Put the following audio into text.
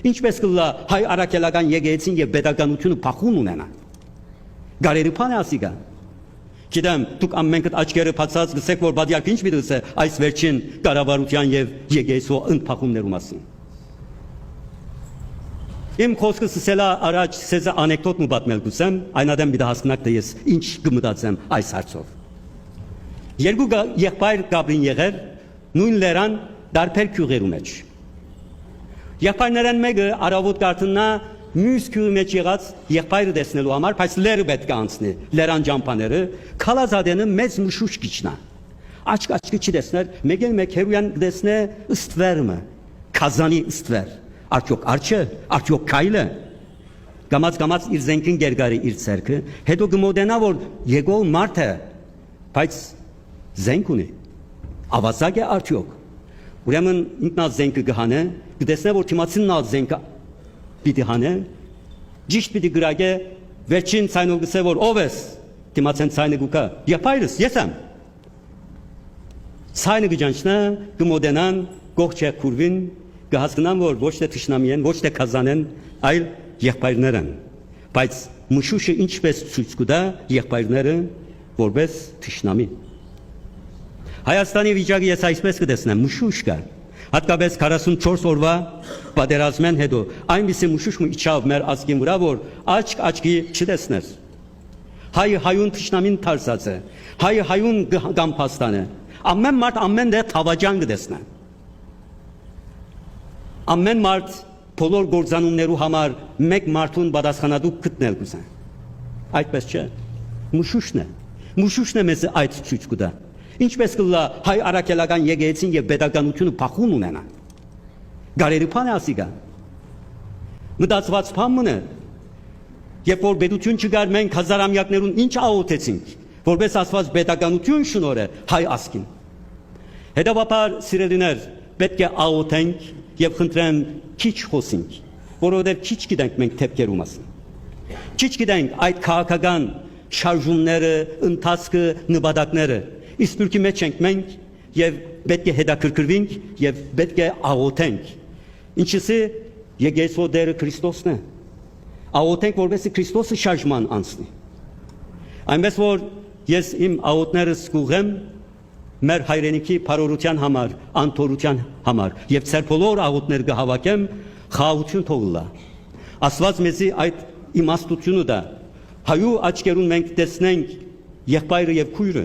Ինչպես կլա հայ արաքելական եկեղեցին եւ pedagogiությունը փախուն ունենա։ Գարերի փանը ասիգա։ Գիտեմ, դուք ամենքդ աչքերը բացած գսեք, որ բادیակ ինչ պիտի ասե այս վերջին կառավարության եւ եկեղեցու ընդփախումներու մասին։ Իմ խոսքը սկսելա առաջ սեզա անեկդոտ ու պատմել գուսեմ, այնադեմ պիտի հասկանաք թե ես ինչ կմտածեմ այս հարցով։ Երկու եղբայր Գաբրին եղեր նույն լերան դարբեր քյուղերու մեջ։ Եղբայրներն մեկը արավոտ կարտնա մյուս քյուղի մեջ եղած եղբայրը տեսնելու համար, բայց լերը պետք է անցնի, լերան ջամփաները, քալազադենը մեծ մշուշ գիչնա։ Աչք-աչքը չի տեսներ, մեկ հերույան դեսնե ըստվերմը, քազանի ըստվեր, արդյոք արջը, արդյոք քայլը, գամած իր զենքին գերգարի իր ցերքը, հետո գմոդենա որ եկող մարդ է, բայց զենք ունի, ավազակ է արդյոք, ուրեմն ինքնա զենքը գհանե, գտեսնե որ թիմացին նա զենքը պիտի հանե, ճիշտ պիտի գրագե, վերջին ցայնով գսե որ ով ես, թիմացեն ցայնը գուկա, եղբայրս, ես եմ։ Ցայնը գջանչնա, գմոդենան, գողջ է քուրվին, կհասկանան որ ոչ թե թշնամի են, ոչ թե քազան են, այլ եղբայրներ են։ Բայց մշուշը ինչպես ցույց կտա եղբայրները որպես թշնամի։ Հայաստանի վիճակը ես այսպես կտեսնեմ, մշուշ կա։ Հատկապես 44 օրվա պատերազմեն հետո այնպիսի մշուշ իջավ մեր ազգին վրա, որ աչքի չտեսներ։ Հայուն թշնամին թարսած է, հայուն գամփաստան է։ Ամեն մարդ ամեն դե թավաջան կտեսնա։ Ամեն մարդ բոլոր գործանուններու համար մեկ մարդուն պատասխանատու գտնել կուզեն։ Այդպես չէ։ Մշուշն է մեզ այդ ցույց կտա։ Ինչպես կլա հայ արաքելական եկեղեցին եւ pedagogiությունը փախուն ունենա։ Գարերի փանը ասիգա։ Մտածված փամը, երբ որ պետություն չկար, մենք հազարամյակներուն ինչ աղոթեցինք, որպես ասված pedagogiություն շնորհը հայ ազգին։ Հետևաբար սիրելիներ, պետք է աղոթենք եւ խնդրեմ քիչ խոսենք, որովհետեւ քիչ գիտենք մենք թեփքերու մասին։ Քիչ գիտենք այդ քաղաքական շարժումները, ընթացքը, նպատակները։ Իսկ դուրքի մեջ ենք մենք եւ պետք է հետաքրքրվենք եւ պետք է աղոթենք։ Ինչիսի եկեղեցու դերը Քրիստոսն է։ Աղոթենք որովհետեւ Քրիստոսը շարժման անցնի։ Այնպես որ ես իմ աղոթներս կուղեմ մեր հայրենիքի բարօրության համար, անթորության համար եւ ծեր բոլոր աղոթներ կհավաքեմ խաղաղություն թողլա։ Աստված մեզի այդ իմաստությունը դա հայու աչքերուն մենք տեսնենք եղբայրը եւ քույրը